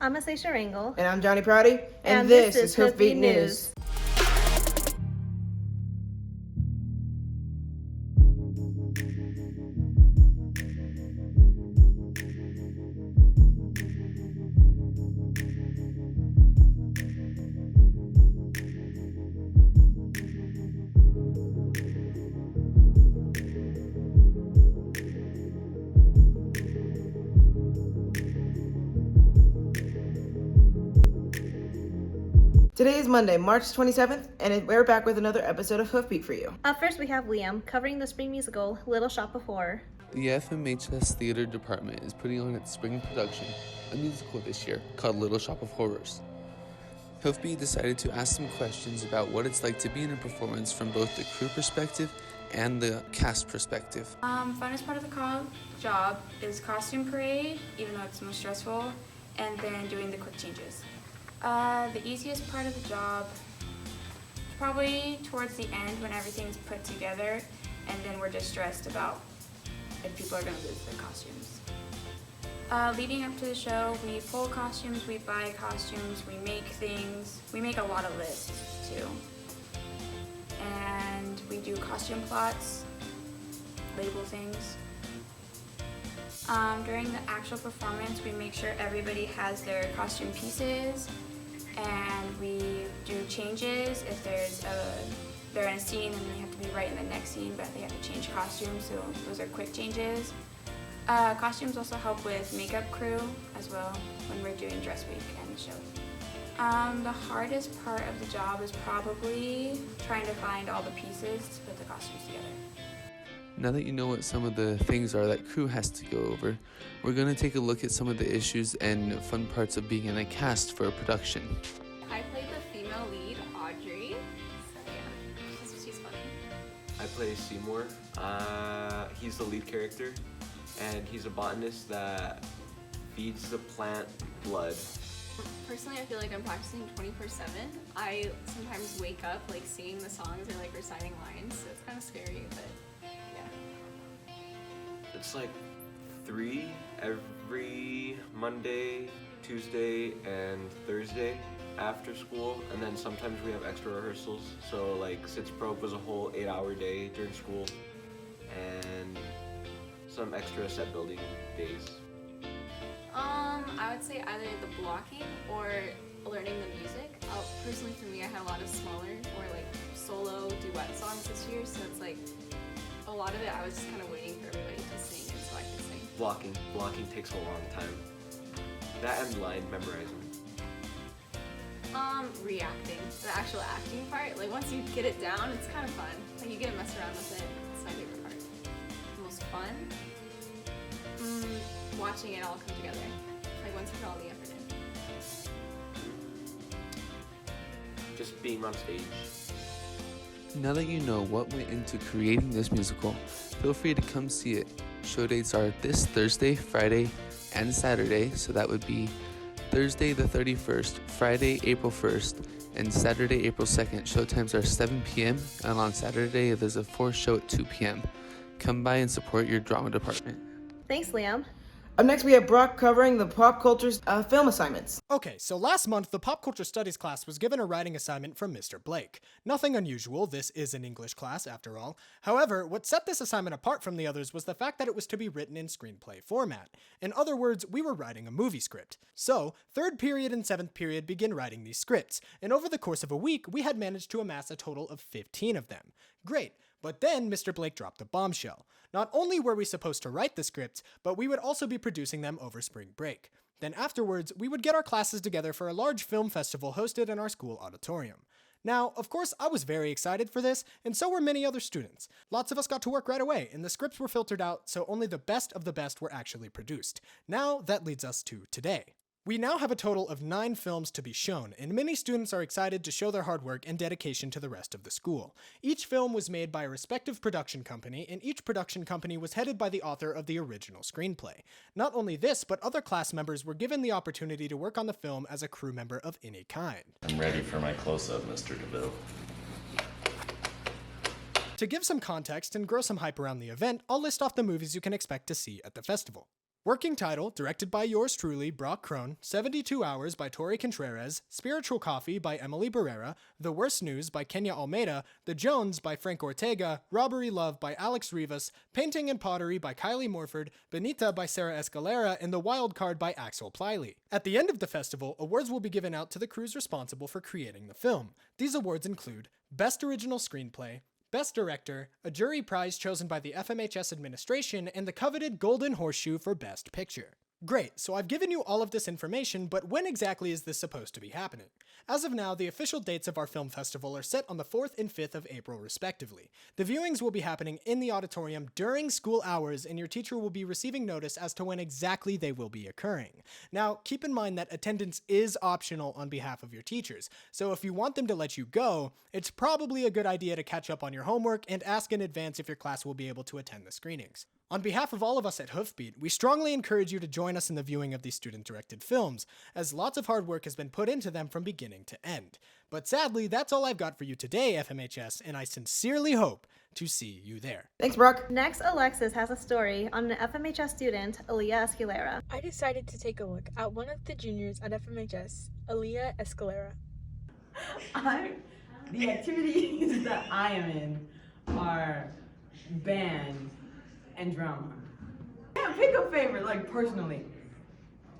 I'm Asashia Rangel. And I'm Johnny Prouty. And this is Hoofbeat News. Today is Monday, March 27th, and we're back with another episode of Hoofbeat for you. Up first, we have Liam covering the spring musical, Little Shop of Horror. The FMHS Theater Department is putting on its spring production, a musical this year called Little Shop of Horrors. Hoofbeat decided to ask some questions about what it's like to be in a performance from both the crew perspective and the cast perspective. Funnest part of the job is costume parade, even though it's the most stressful, and then doing the quick changes. The easiest part of the job, probably towards the end when everything's put together, and then we're just stressed about if people are going to lose their costumes. Leading up to the show, we pull costumes, we buy costumes, we make things. We make a lot of lists too. And we do costume plots, label things. During the actual performance, we make sure everybody has their costume pieces, and we do changes. If they're in a scene and they have to be right in the next scene, but they have to change costumes, so those are quick changes. Costumes also help with makeup crew as well when we're doing dress week and the show. The hardest part of the job is probably trying to find all the pieces to put the costumes together. Now that you know what some of the things are that crew has to go over, we're going to take a look at some of the issues and fun parts of being in a cast for a production. I played the female lead, Audrey, so yeah, she's funny. I play Seymour. He's the lead character, and he's a botanist that feeds the plant blood. Personally, I feel like I'm practicing 24/7. I sometimes wake up like singing the songs or like reciting lines, so it's kind of scary, but yeah. It's like 3 every Monday, Tuesday, and Thursday after school, and then sometimes we have extra rehearsals. So like Sitz Probe was a whole 8-hour day during school, and some extra set building days. I would say either the blocking or learning the music. Personally, for me, I had a lot of smaller or like solo duet songs this year, so it's like a lot of it I was just kind of waiting for everybody to sing and so I could sing. Blocking takes a long time. That and line memorizing. Reacting, the actual acting part. Like once you get it down, it's kind of fun. Like you get to mess around with it. It's my favorite part. The most fun? Watching it all come together. Like once you put all the effort in. Just being on stage. Now that you know what went into creating this musical, feel free to come see it. Show dates are this Thursday, Friday, and Saturday, so that would be Thursday the 31st, Friday April 1st, and Saturday April 2nd. Showtimes are 7 p.m., and on Saturday there's a 4th show at 2 p.m. Come by and support your drama department. Thanks, Liam. Up next, we have Brock covering the pop culture's film assignments. Okay, so last month, the Pop Culture Studies class was given a writing assignment from Mr. Blake. Nothing unusual, this is an English class after all. However, what set this assignment apart from the others was the fact that it was to be written in screenplay format. In other words, we were writing a movie script. So, 3rd period and 7th period begin writing these scripts, and over the course of a week, we had managed to amass a total of 15 of them. Great. But then Mr. Blake dropped a bombshell. Not only were we supposed to write the scripts, but we would also be producing them over spring break. Then afterwards, we would get our classes together for a large film festival hosted in our school auditorium. Now, of course, I was very excited for this, and so were many other students. Lots of us got to work right away, and the scripts were filtered out, so only the best of the best were actually produced. Now, that leads us to today. We now have a total of 9 films to be shown, and many students are excited to show their hard work and dedication to the rest of the school. Each film was made by a respective production company, and each production company was headed by the author of the original screenplay. Not only this, but other class members were given the opportunity to work on the film as a crew member of any kind. I'm ready for my close-up, Mr. DeVille. To give some context and grow some hype around the event, I'll list off the movies you can expect to see at the festival. Working title, directed by yours truly, Brock Crone, 72 Hours by Tori Contreras, Spiritual Coffee by Emily Barrera, The Worst News by Kenya Almeida, The Jones by Frank Ortega, Robbery Love by Alex Rivas, Painting and Pottery by Kylie Morford, Benita by Sarah Escalera, and The Wild Card by Axel Pliley. At the end of the festival, awards will be given out to the crews responsible for creating the film. These awards include Best Original Screenplay, Best Director, a jury prize chosen by the FMHS administration, and the coveted Golden Horseshoe for Best Picture. Great, so I've given you all of this information, but when exactly is this supposed to be happening? As of now, the official dates of our film festival are set on the 4th and 5th of April, respectively. The viewings will be happening in the auditorium during school hours, and your teacher will be receiving notice as to when exactly they will be occurring. Now, keep in mind that attendance is optional on behalf of your teachers, so if you want them to let you go, it's probably a good idea to catch up on your homework and ask in advance if your class will be able to attend the screenings. On behalf of all of us at Hoofbeat, we strongly encourage you to join us in the viewing of these student-directed films, as lots of hard work has been put into them from beginning to end. But sadly, that's all I've got for you today, FMHS, and I sincerely hope to see you there. Thanks, Brock. Next, Alexis has a story on an FMHS student, Aaliyah Escalera. I decided to take a look at one of the juniors at FMHS, Aaliyah Escalera. The activities that I am in are band and drama. I can't pick a favorite, like personally.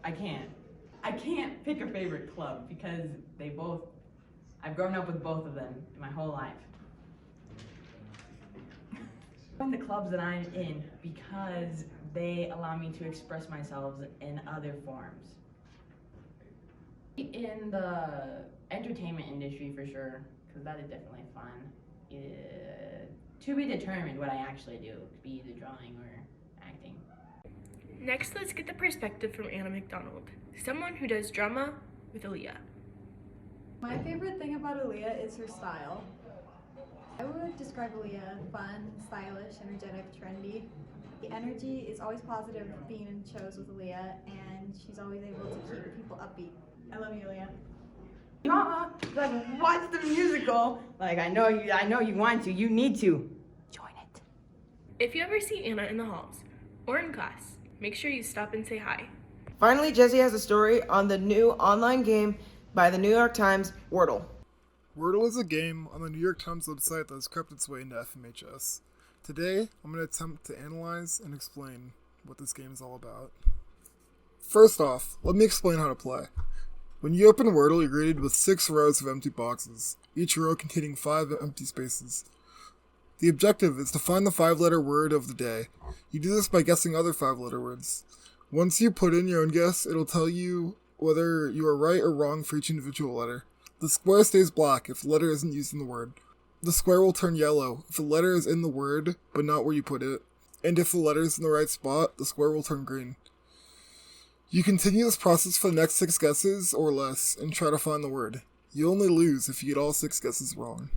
I can't pick a favorite club because I've grown up with both of them my whole life. I'm in the clubs that I'm in because they allow me to express myself in other forms. In the entertainment industry for sure, because that is definitely fun. To be determined what I actually do, be either drawing or acting. Next, let's get the perspective from Anna McDonald, someone who does drama with Aaliyah. My favorite thing about Aaliyah is her style. I would describe Aaliyah fun, stylish, energetic, trendy. The energy is always positive being in shows with Aaliyah, and she's always able to keep people upbeat. I love you, Aaliyah. Drama, like watch the musical. Like I know you want to, you need to. Join it. If you ever see Anna in the halls or in class, make sure you stop and say hi. Finally, Jesse has a story on the new online game by the New York Times, Wordle. Wordle is a game on the New York Times website that has crept its way into FMHS. Today, I'm going to attempt to analyze and explain what this game is all about. First off, let me explain how to play. When you open Wordle, you're greeted with 6 rows of empty boxes, each row containing 5 empty spaces. The objective is to find the 5-letter word of the day. You do this by guessing other 5-letter words. Once you put in your own guess, it'll tell you whether you are right or wrong for each individual letter. The square stays black if the letter isn't used in the word. The square will turn yellow if the letter is in the word, but not where you put it. And if the letter is in the right spot, the square will turn green. You continue this process for the next 6 guesses or less and try to find the word. You only lose if you get all 6 guesses wrong.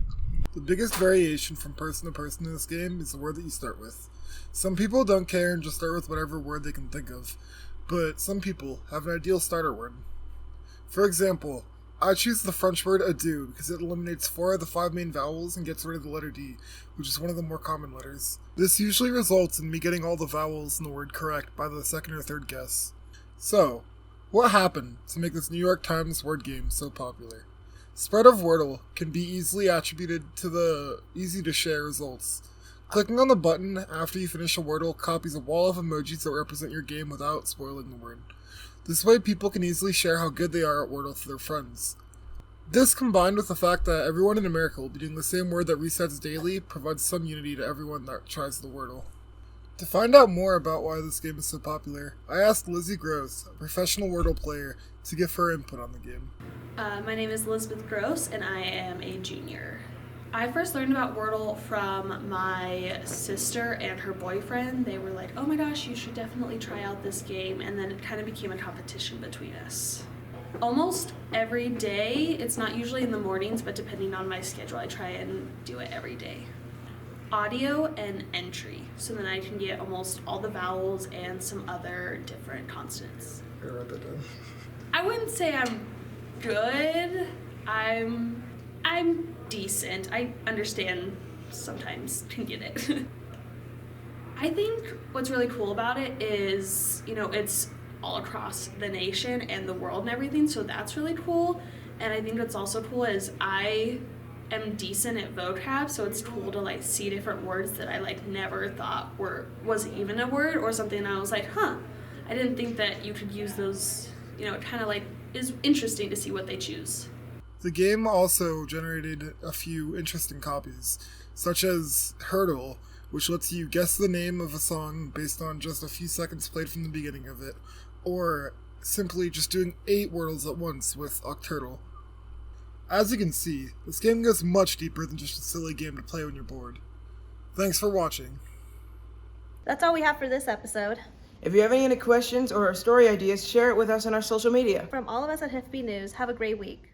The biggest variation from person to person in this game is the word that you start with. Some people don't care and just start with whatever word they can think of, but some people have an ideal starter word. For example, I choose the French word adieu because it eliminates 4 of the 5 main vowels and gets rid of the letter D, which is one of the more common letters. This usually results in me getting all the vowels in the word correct by the 2nd or 3rd guess. So, what happened to make this New York Times word game so popular? Spread of Wordle can be easily attributed to the easy-to-share results. Clicking on the button after you finish a Wordle copies a wall of emojis that represent your game without spoiling the word. This way people can easily share how good they are at Wordle to their friends. This, combined with the fact that everyone in America will be doing the same word that resets daily, provides some unity to everyone that tries the Wordle. To find out more about why this game is so popular, I asked Lizzie Gross, a professional Wordle player, to give her input on the game. My name is Elizabeth Gross, and I am a junior. I first learned about Wordle from my sister and her boyfriend. They were like, oh my gosh, you should definitely try out this game, and then it kind of became a competition between us. Almost every day, it's not usually in the mornings, but depending on my schedule, I try and do it every day. Audio and entry, so then I can get almost all the vowels and some other different consonants. I wrote that down. I wouldn't say I'm good. I'm decent. I understand sometimes, can get it. I think what's really cool about it is, it's all across the nation and the world and everything, so that's really cool. And I think what's also cool is I am decent at vocab, so it's cool to like see different words that I like never thought was even a word or something, and I was like, I didn't think that you could use those. It kind of like is interesting to see what they choose. The game also generated a few interesting copies, such as Hurdle, which lets you guess the name of a song based on just a few seconds played from the beginning of it, or simply just doing 8 Wordles at once with Octurtle. As you can see, this game goes much deeper than just a silly game to play when you're bored. Thanks for watching. That's all we have for this episode. If you have any questions or story ideas, share it with us on our social media. From all of us at Hoofbeat News, have a great week.